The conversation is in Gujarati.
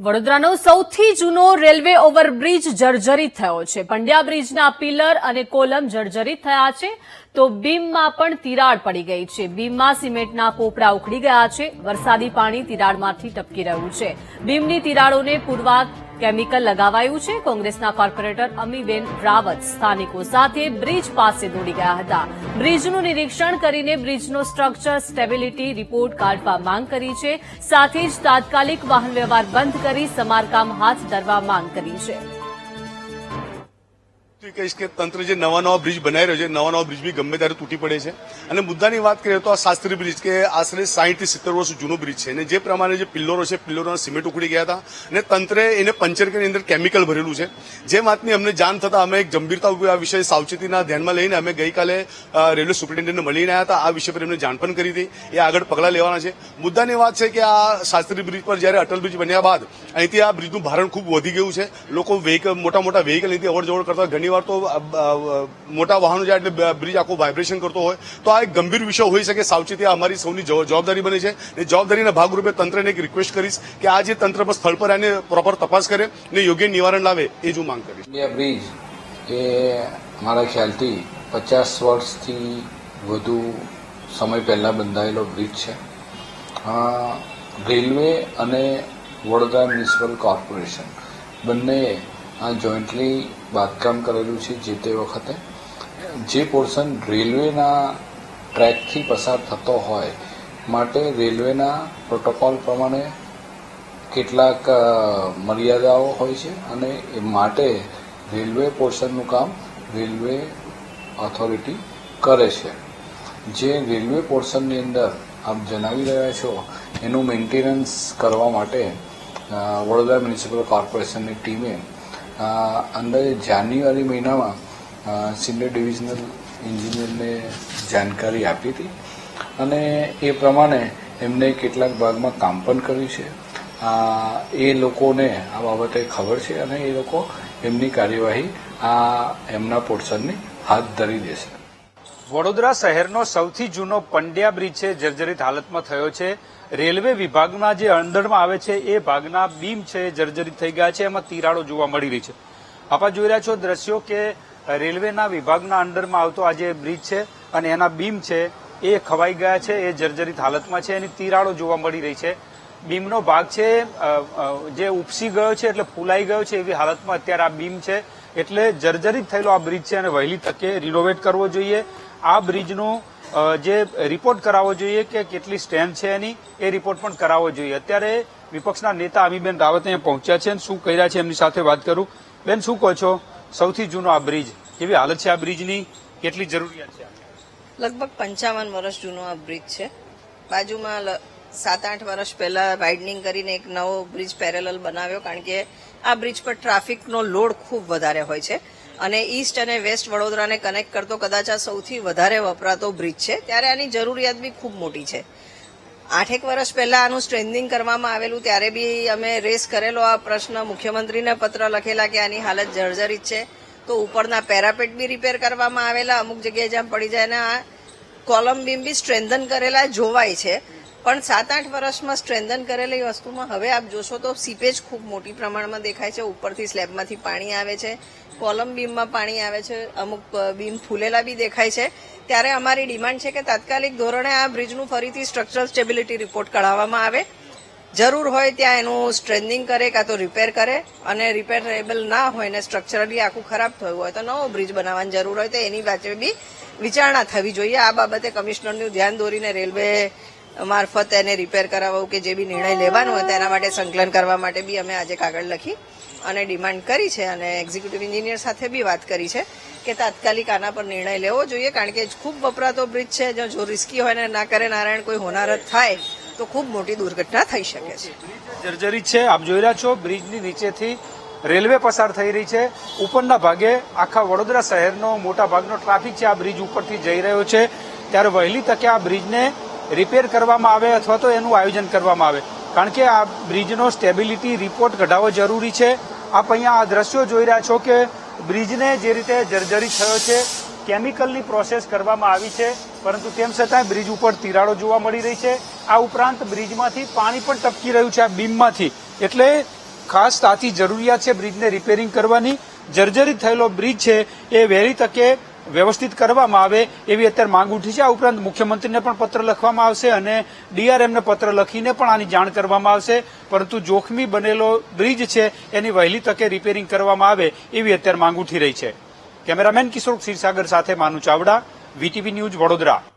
વડોદરાનો સૌથી જૂનો રેલવે ઓવરબ્રિજ જર્જરિત થયો છે। પંડ્યા બ્રિજના પિલર અને કોલમ જર્જરિત થયા છે તો બીમમાં પણ તિરાડ પડી ગઈ છે। બીમમાં સિમેન્ટના પોપડા ઉખડી ગયા છે। વરસાદી પાણી તિરાડમાંથી ટપકી રહ્યું છે। બીમની તિરાડોને પૂરવા કેમિકલ લગાવાયું છે। કોંગ્રેસના કોર્પોરેટર અમીબેન રાવત સ્થાનિકો સાથે બ્રિજ પાસે દોડી ગયા હતા। બ્રિજનું નિરીક્ષણ કરીને બ્રિજનો સ્ટ્રક્ચર સ્ટેબિલિટી રિપોર્ટ કાઢવા માંગ કરી છે। સાથે જ તાત્કાલિક વાહન વ્યવહાર બંધ કરી સમારકામ હાથ ધરવા માંગ કરી છે। કહીશ કે તંત્ર જે નવા નવા બ્રિજ બનાવી રહ્યો છે, નવા નવા બ્રિજ બી ગમે ત્યારે તૂટી પડે છે। અને મુદ્દાની વાત કરીએ તો આ શાસ્ત્રી બ્રિજ કે આશરે 60 થી 70 વર્ષ જૂનો બ્રિજ છે અને જે પ્રમાણે જે પિલ્લરો છે, પિલ્લરોના સિમેન્ટ ઉખડી ગયા હતા અને તંત્રે એને પંચર કરીને અંદર કેમિકલ ભરેલું છે। જે વાતની અમને જાણ થતા અમે એક ગંભીરતા આ વિષય સાવચેતીના ધ્યાનમાં લઈને અમે ગઈકાલે રેલવે સુપ્રિન્ટેન્ડન્ટને મળીને આવ્યા હતા। આ વિષય પર એમને જાણ પણ કરી હતી, એ આગળ પગલાં લેવાના છે। મુદ્દાની વાત છે કે આ શાસ્ત્રી બ્રિજ પર જયારે અટલ બ્રિજ બન્યા બાદ અહીંથી આ બ્રિજનું ભારણ ખૂબ વધી ગયું છે। લોકો મોટા મોટા વેહિકલ અહીંથી અવર જવર કરતા ઘણીવાર તો મોટા વાહનો જાય એટલે બ્રિજ આખું વાઇબ્રેશન કરતો હોય તો આ એક ગંભીર વિષય હોઈ શકે। સાવચેતી અમારી સૌની જવાબદારી બને છે અને જવાબદારીના ભાગરૂપે તંત્રને એક રિક્વેસ્ટ કરીશ કે આ જે તંત્ર પર સ્થળ પર આને પ્રોપર તપાસ કરે ને યોગ્ય નિવારણ લાવે, એ જ હું માંગ કરીશ। બ્રિજ એ મારા ખ્યાલથી 50 વર્ષથી વધુ સમય પહેલા બંધાયેલો બ્રિજ છે। રેલવે અને વડોદરા મ્યુનિસિપલ કોર્પોરેશન બંને આ જોઈન્ટલી બાંધકામ કરેલું છે। જે તે વખતે જે પોર્શન રેલવેના ટ્રેકથી પસાર થતો હોય માટે રેલવેના પ્રોટોકોલ પ્રમાણે કેટલાક મર્યાદાઓ હોય છે અને એ માટે રેલવે પોર્શનનું કામ રેલવે ઓથોરિટી કરે છે। જે રેલવે પોર્શનની અંદર આપ જણાવી રહ્યા છો એનું મેન્ટેનન્સ કરવા માટે વડોદરા મ્યુનિસિપલ કોર્પોરેશનની ટીમે અંદર જાન્યુઆરી મહિનામાં સિનિયર ડિવિઝનલ એન્જિનિયરને જાણકારી આપી હતી અને એ પ્રમાણે એમને કેટલાક ભાગમાં કામ પણ કર્યું છે। એ લોકોને આ બાબતે ખબર છે અને એ લોકો એમની કાર્યવાહી એમના પોર્શનની હાથ ધરી દેશે। વડોદરા શહેરનો સૌથી જૂનો પંડ્યા બ્રિજ છે, જર્જરિત હાલતમાં થયો છે। રેલવે વિભાગના જે અંદરમાં આવે છે એ ભાગના બીમ છે જર્જરિત થઈ ગયા છે, એમાં તિરાડો જોવા મળી રહી છે। આપ જોઈ રહ્યા છો દ્રશ્યો કે રેલવેના વિભાગના અંડરમાં આવતો આ જે બ્રિજ છે અને એના બીમ છે એ ખવાઈ ગયા છે, એ જર્જરિત હાલતમાં છે, એની તિરાડો જોવા મળી રહી છે। બીમનો ભાગ છે જે ઉપસી ગયો છે એટલે ફૂલાઈ ગયો છે એવી હાલતમાં અત્યારે આ બીમ છે, એટલે જર્જરિત થયેલો આ બ્રિજ છે અને વહેલી તકે રિનોવેટ કરવો જોઈએ। આ બ્રિજનું જે રિપોર્ટ કરાવવો જોઈએ કે કેટલી સ્ટ્રેન્થ છે એની, એ રિપોર્ટ પણ કરાવવો જોઈએ। અત્યારે વિપક્ષના નેતા અમીબેન રાવત અહીંયા પહોંચ્યા છે અને શું કહી રહ્યા છે એમની સાથે વાત કરું। બેન, શું કહો છો? સૌથી જૂનો આ બ્રિજ, કેવી હાલત છે આ બ્રિજની, કેટલી જરૂરિયાત છે? લગભગ 55 વર્ષ જૂનો આ બ્રિજ છે। બાજુમાં 7-8 વર્ષ પહેલા વાઇડનિંગ કરીને એક નવો બ્રિજ પેરેલલ બનાવ્યો, કારણ કે આ બ્રિજ પર ટ્રાફિકનો લોડ ખૂબ વધારે હોય છે અને ઈસ્ટ અને વેસ્ટ વડોદરાને કનેક્ટ કરતો કદાચ આ સૌથી વધારે વપરાતો બ્રિજ છે, ત્યારે આની જરૂરિયાત બી ખૂબ મોટી છે। 8 વર્ષ પહેલા આનું સ્ટ્રેન્થનિંગ કરવામાં આવેલું, ત્યારે બી અમે રેસ કરેલો આ પ્રશ્ન, મુખ્યમંત્રીને પત્ર લખેલા કે આની હાલત જર્જરિત છે, તો ઉપરના પેરાપેટ બી રિપેર કરવામાં આવેલા, અમુક જગ્યાએ જ્યાં પડી જાય ને આ કોલમ બીમ બી સ્ટ્રેન્થન કરેલા જોવાય છે। પણ 7-8 વર્ષમાં સ્ટ્રેન્થન કરેલી વસ્તુમાં હવે આપ જોશો તો સીપેજ ખૂબ મોટી પ્રમાણમાં દેખાય છે। ઉપરથી સ્લેબમાંથી પાણી આવે છે, કોલમ બીમમાં પાણી આવે છે, અમુક બીમ ફૂલેલા બી દેખાય છે। ત્યારે અમારી ડિમાન્ડ છે કે તાત્કાલિક ધોરણે આ બ્રિજનું ફરીથી સ્ટ્રક્ચરલ સ્ટેબિલિટી રિપોર્ટ કઢાવવામાં આવે। જરૂર હોય ત્યાં એનું સ્ટ્રેન્થનિંગ કરે કાં તો રિપેર કરે, અને રિપેરેબલ ના હોય ને સ્ટ્રક્ચરલી આખું ખરાબ થયું હોય તો નવો બ્રિજ બનાવવાની જરૂર હોય તો એની વચ્ચે બી વિચારણા થવી જોઈએ। આ બાબતે કમિશનરનું ધ્યાન દોરીને રેલવે મારફત એને રિપેર કરાવવું કે જે બી નિર્ણય લેવાનો હોય તેના માટે સંકલન કરવા માટે બી અમે આજે કાગળ લખી અને ડિમાન્ડ કરી છે અને એક્ઝિક્યુટિવ એન્જિનિયર સાથે બી વાત કરી છે કે તાત્કાલિક આના પર નિર્ણય લેવો જોઈએ, કારણ કે ખૂબ વપરાતો બ્રિજ છે। જો રિસ્કી હોય ને ના કરે નારાયણ કોઈ હોનારત થાય તો ખૂબ મોટી દુર્ઘટના થઈ શકે છે। જર્જરિત છે, આપ જોઈ રહ્યા છો બ્રિજની નીચેથી રેલવે પસાર થઈ રહી છે, ઉપરના ભાગે આખા વડોદરા શહેરનો મોટા ભાગનો ટ્રાફિક છે આ બ્રિજ ઉપરથી જઈ રહ્યો છે। ત્યારે વહેલી તકે આ બ્રિજને રિપેર કરવામાં આવે અથવા તો એનું આયોજન કરવામાં આવે, કારણ કે આ બ્રિજનો સ્ટેબિલિટી રિપોર્ટ કઢાવવો જરૂરી છે। આપ અહીંયા આ દ્રશ્યો જોઈ રહ્યા છો કે બ્રિજને જે રીતે જર્જરિત થયો છે, કેમિકલની પ્રોસેસ કરવામાં આવી છે, પરંતુ તેમ છતાં બ્રિજ ઉપર તિરાડો જોવા મળી રહી છે। આ ઉપરાંત બ્રિજમાંથી પાણી પણ ટપકી રહ્યું છે આ બીમમાંથી, એટલે ખાસ તાતી જરૂરિયાત છે બ્રિજને રિપેરિંગ કરવાની. જર્જરિત થયેલો બ્રિજ છે એ વહેલી તકે વ્યવસ્થિત કરવામાં આવે એવી અત્યારે માંગ ઉઠી છે. આ ઉપરાંત મુખ્યમંત્રીને પણ પત્ર લખવામાં આવશે અને ડીઆરએમને પત્ર લખીને પણ આની જાણ કરવામાં આવશે. પરંતુ જોખમી બનેલો બ્રિજ છે એની વહેલી તકે રિપેરિંગ કરવામાં આવે એવી અત્યારે માંગ ઉઠી રહી છે. કેમેરામેન કિશોર ક્ષીરસાગર સાથે માનુ ચાવડા, વીટીવી ન્યૂઝ, વડોદરા.